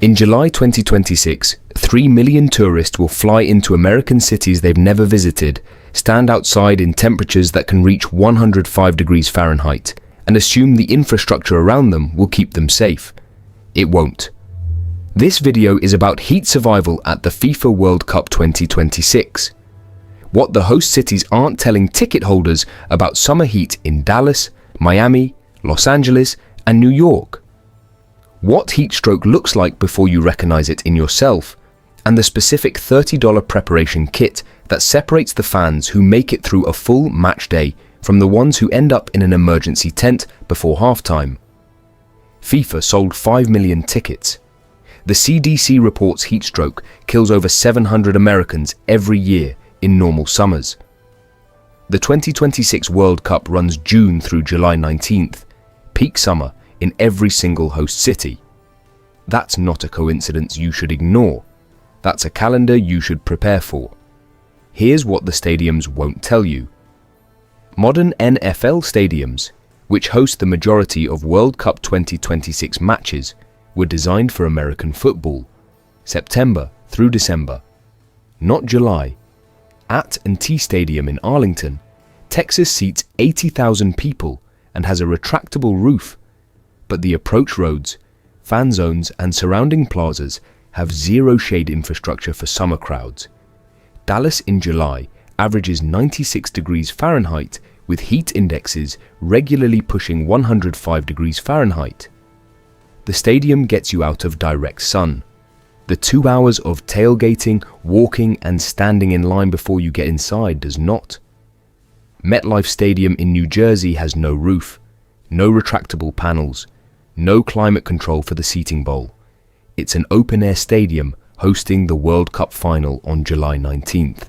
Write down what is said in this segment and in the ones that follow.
In July 2026, 3 million tourists will fly into American cities they've never visited, stand outside in temperatures that can reach 105 degrees Fahrenheit, and assume the infrastructure around them will keep them safe. It won't. This video is about heat survival at the FIFA World Cup 2026. What the host cities aren't telling ticket holders about summer heat in Dallas, Miami, Los Angeles, and New York. What heat stroke looks like before you recognize it in yourself, and the specific $30 preparation kit that separates the fans who make it through a full match day from the ones who end up in an emergency tent before halftime. FIFA sold 5 million tickets. The CDC reports heat stroke kills over 700 Americans every year in normal summers. The 2026 World Cup runs June through July 19th, peak summer in every single host city. That's not a coincidence you should ignore. That's a calendar you should prepare for. Here's what the stadiums won't tell you. Modern NFL stadiums, which host the majority of World Cup 2026 matches, were designed for American football, September through December, not July. AT&T Stadium in Arlington, Texas seats 80,000 people and has a retractable roof, but the approach roads, fan zones and surrounding plazas have zero shade infrastructure for summer crowds. Dallas in July averages 96 degrees Fahrenheit with heat indexes regularly pushing 105 degrees Fahrenheit. The stadium gets you out of direct sun. The 2 hours of tailgating, walking and standing in line before you get inside does not. MetLife Stadium in New Jersey has no roof, no retractable panels, no climate control for the seating bowl. It's an open-air stadium hosting the World Cup final on July 19th.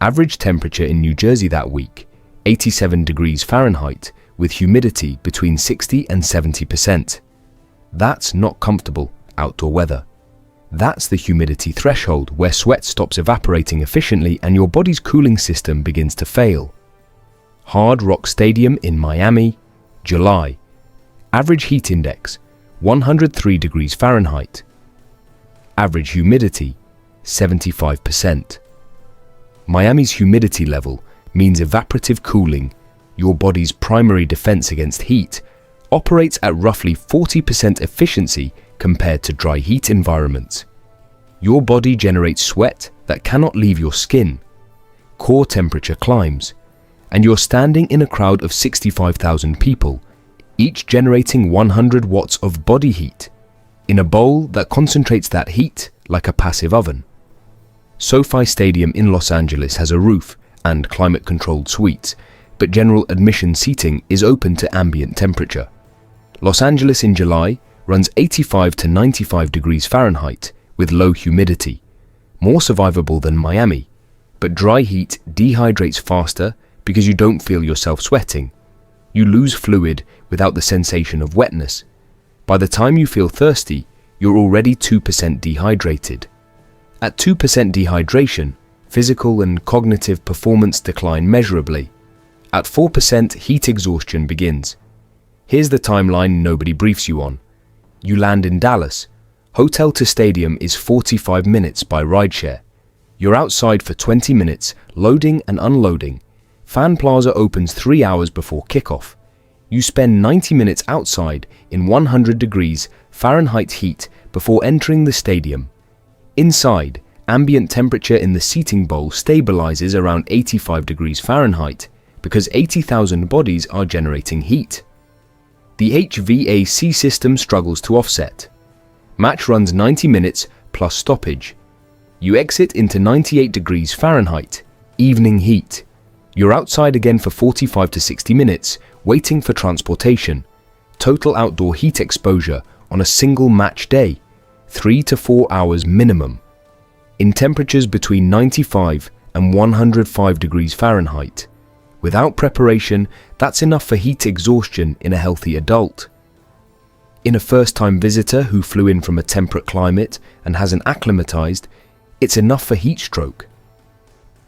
Average temperature in New Jersey that week, 87 degrees Fahrenheit, with humidity between 60 and 70%. That's not comfortable outdoor weather. That's the humidity threshold where sweat stops evaporating efficiently and your body's cooling system begins to fail. Hard Rock Stadium in Miami, July. Average heat index, 103 degrees Fahrenheit. Average humidity, 75%. Miami's humidity level means evaporative cooling, your body's primary defense against heat, operates at roughly 40% efficiency compared to dry heat environments. Your body generates sweat that cannot leave your skin. Core temperature climbs, and you're standing in a crowd of 65,000 people, each generating 100 watts of body heat, in a bowl that concentrates that heat like a passive oven. SoFi Stadium in Los Angeles has a roof and climate-controlled suites, but general admission seating is open to ambient temperature. Los Angeles in July runs 85 to 95 degrees Fahrenheit with low humidity, more survivable than Miami, but dry heat dehydrates faster because you don't feel yourself sweating. You lose fluid without the sensation of wetness. By the time you feel thirsty, you're already 2% dehydrated. At 2% dehydration, physical and cognitive performance decline measurably. At 4%, heat exhaustion begins. Here's the timeline nobody briefs you on. You land in Dallas. Hotel to stadium is 45 minutes by rideshare. You're outside for 20 minutes, loading and unloading. Fan Plaza opens 3 hours before kickoff. You spend 90 minutes outside in 100 degrees Fahrenheit heat before entering the stadium. Inside, ambient temperature in the seating bowl stabilizes around 85 degrees Fahrenheit because 80,000 bodies are generating heat. The HVAC system struggles to offset. Match runs 90 minutes plus stoppage. You exit into 98 degrees Fahrenheit, evening heat. You're outside again for 45 to 60 minutes, waiting for transportation. Total outdoor heat exposure on a single match day, 3 to 4 hours minimum. In temperatures between 95 and 105 degrees Fahrenheit. Without preparation, that's enough for heat exhaustion in a healthy adult. In a first-time visitor who flew in from a temperate climate and hasn't acclimatized, it's enough for heat stroke.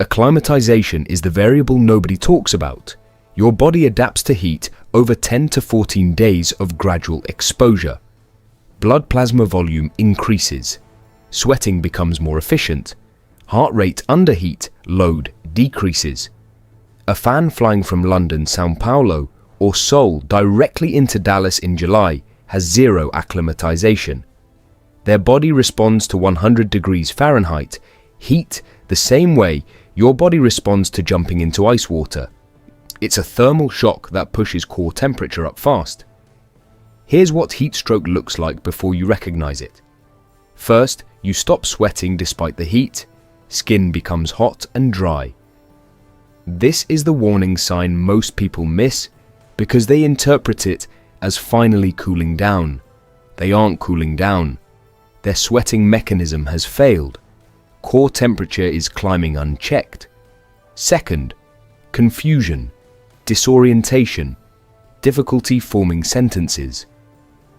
Acclimatization is the variable nobody talks about. Your body adapts to heat over 10 to 14 days of gradual exposure. blood plasma volume increases, sweating becomes more efficient, heart rate under heat load decreases. A fan flying from London, Sao Paulo, or Seoul directly into Dallas in July has zero acclimatization. Their body responds to 100 degrees Fahrenheit heat the same way your body responds to jumping into ice water. It's a thermal shock that pushes core temperature up fast. Here's what heat stroke looks like before you recognize it. First, you stop sweating despite the heat. Skin becomes hot and dry. This is the warning sign most people miss because they interpret it as finally cooling down. They aren't cooling down. Their sweating mechanism has failed. Core temperature is climbing unchecked. Second, confusion, disorientation, difficulty forming sentences.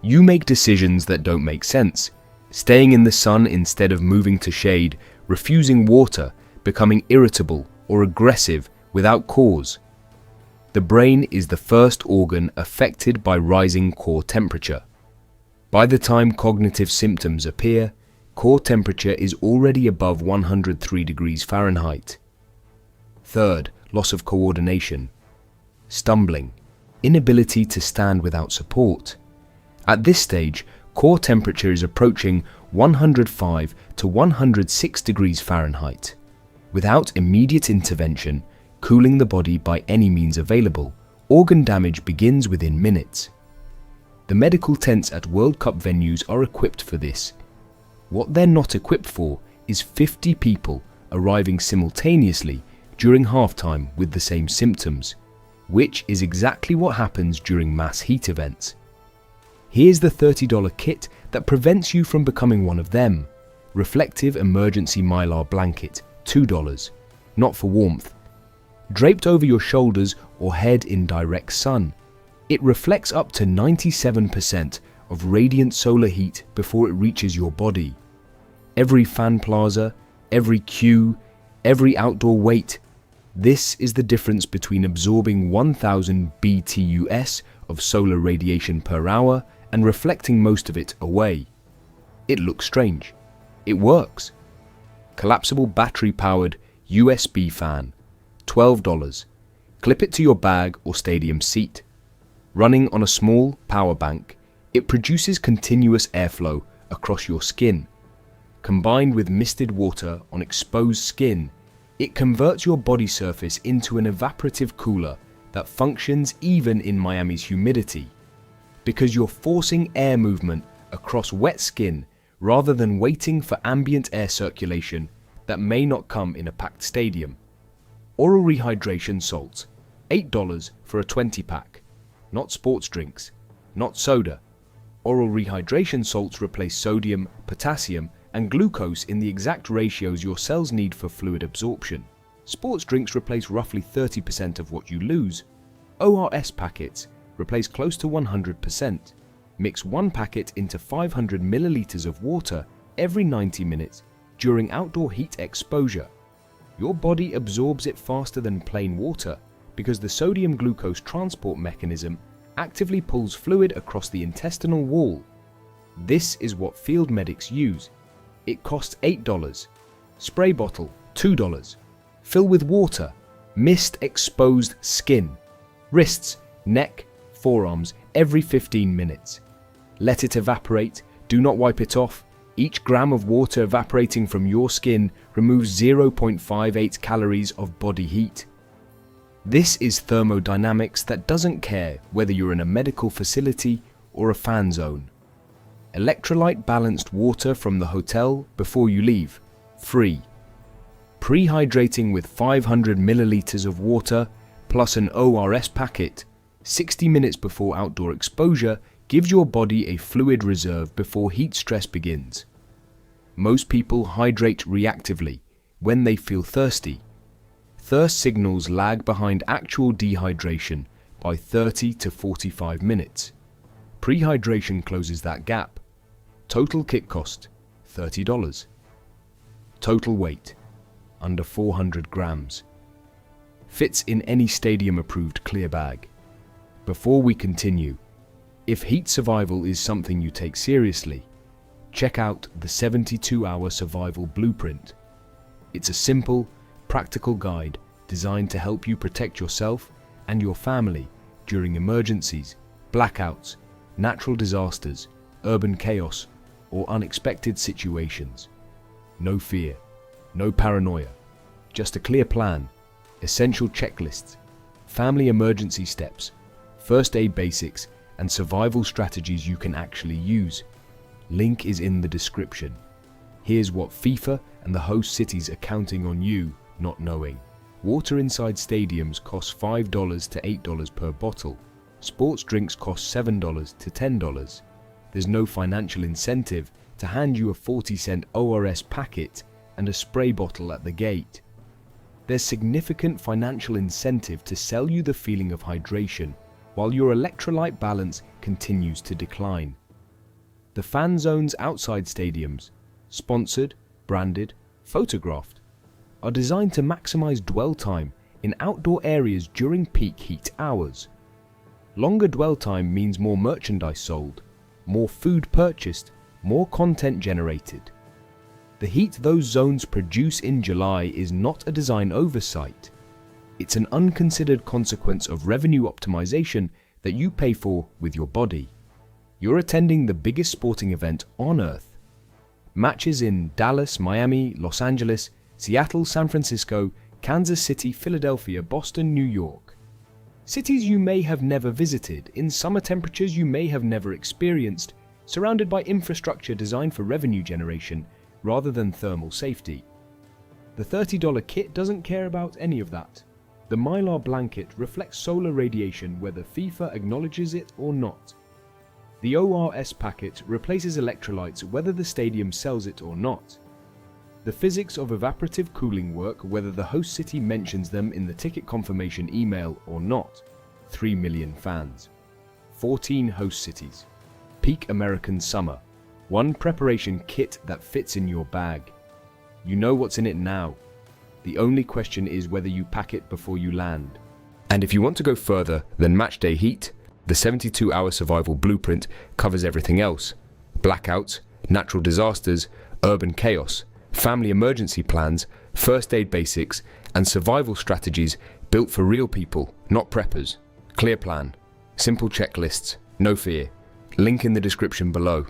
You make decisions that don't make sense. Staying in the sun instead of moving to shade, refusing water, becoming irritable or aggressive without cause. The brain is the first organ affected by rising core temperature. By the time cognitive symptoms appear, core temperature is already above 103 degrees Fahrenheit. Third, loss of coordination, stumbling, inability to stand without support. At this stage, core temperature is approaching 105 to 106 degrees Fahrenheit. Without immediate intervention, cooling the body by any means available, organ damage begins within minutes. The medical tents at World Cup venues are equipped for this. What they're not equipped for is 50 people arriving simultaneously during halftime with the same symptoms, which is exactly what happens during mass heat events. Here's the $30 kit that prevents you from becoming one of them. Reflective emergency mylar blanket, $2, not for warmth. Draped over your shoulders or head in direct sun. It reflects up to 97% of radiant solar heat before it reaches your body. Every fan plaza, every queue, every outdoor wait. This is the difference between absorbing 1000 BTUs of solar radiation per hour and reflecting most of it away. It looks strange. It works. Collapsible battery-powered USB fan, $12. Clip it to your bag or stadium seat. Running on a small power bank, it produces continuous airflow across your skin. Combined with misted water on exposed skin, it converts your body surface into an evaporative cooler that functions even in Miami's humidity. Because you're forcing air movement across wet skin rather than waiting for ambient air circulation that may not come in a packed stadium. Oral rehydration salts, $8 for a 20-pack. Not sports drinks, not soda. Oral rehydration salts replace sodium, potassium, and glucose in the exact ratios your cells need for fluid absorption. Sports drinks replace roughly 30% of what you lose. ORS packets replace close to 100%. Mix one packet into 500 milliliters of water every 90 minutes during outdoor heat exposure. Your body absorbs it faster than plain water because the sodium-glucose transport mechanism actively pulls fluid across the intestinal wall. This is what field medics use. It costs $8. Spray bottle, $2. Fill with water. Mist exposed skin. Wrists, neck, forearms every 15 minutes. Let it evaporate. Do not wipe it off. Each gram of water evaporating from your skin removes 0.58 calories of body heat. This is thermodynamics that doesn't care whether you're in a medical facility or a fan zone. Electrolyte balanced water from the hotel before you leave, free. Pre-hydrating with 500 milliliters of water plus an ORS packet, 60 minutes before outdoor exposure gives your body a fluid reserve before heat stress begins. Most people hydrate reactively when they feel thirsty. Thirst signals lag behind actual dehydration by 30 to 45 minutes. Pre-hydration closes that gap. Total kit cost, $30. Total weight, under 400 grams. Fits in any stadium-approved clear bag. Before we continue, If heat survival is something you take seriously, check out the 72-hour survival blueprint. It's a simple, practical guide designed to help you protect yourself and your family during emergencies, blackouts, natural disasters, urban chaos, or unexpected situations. No fear, no paranoia, just a clear plan, essential checklists, family emergency steps, first aid basics, and survival strategies you can actually use. Link is in the description. Here's what FIFA and the host cities are counting on you not knowing. Water inside stadiums costs $5 to $8 per bottle. Sports drinks cost $7 to $10. There's no financial incentive to hand you a 40-cent ORS packet and a spray bottle at the gate. There's significant financial incentive to sell you the feeling of hydration while your electrolyte balance continues to decline. The fan zones outside stadiums, sponsored, branded, photographed, are designed to maximize dwell time in outdoor areas during peak heat hours. Longer dwell time means more merchandise sold, more food purchased, more content generated. The heat those zones produce in July is not a design oversight. It's an unconsidered consequence of revenue optimization that you pay for with your body. You're attending the biggest sporting event on Earth. Matches in Dallas, Miami, Los Angeles, Seattle, San Francisco, Kansas City, Philadelphia, Boston, New York. Cities you may have never visited, in summer temperatures you may have never experienced, surrounded by infrastructure designed for revenue generation rather than thermal safety. The $30 kit doesn't care about any of that. The Mylar blanket reflects solar radiation whether FIFA acknowledges it or not. The ORS packet replaces electrolytes whether the stadium sells it or not. The physics of evaporative cooling work whether the host city mentions them in the ticket confirmation email or not. 3 million fans. 14 host cities. Peak American summer. One preparation kit that fits in your bag. You know what's in it now. The only question is whether you pack it before you land. And if you want to go further than matchday heat, the 72-hour survival blueprint covers everything else. Blackouts, natural disasters, urban chaos, family emergency plans, first aid basics, and survival strategies built for real people, not preppers. Clear plan, simple checklists, no fear. Link in the description below.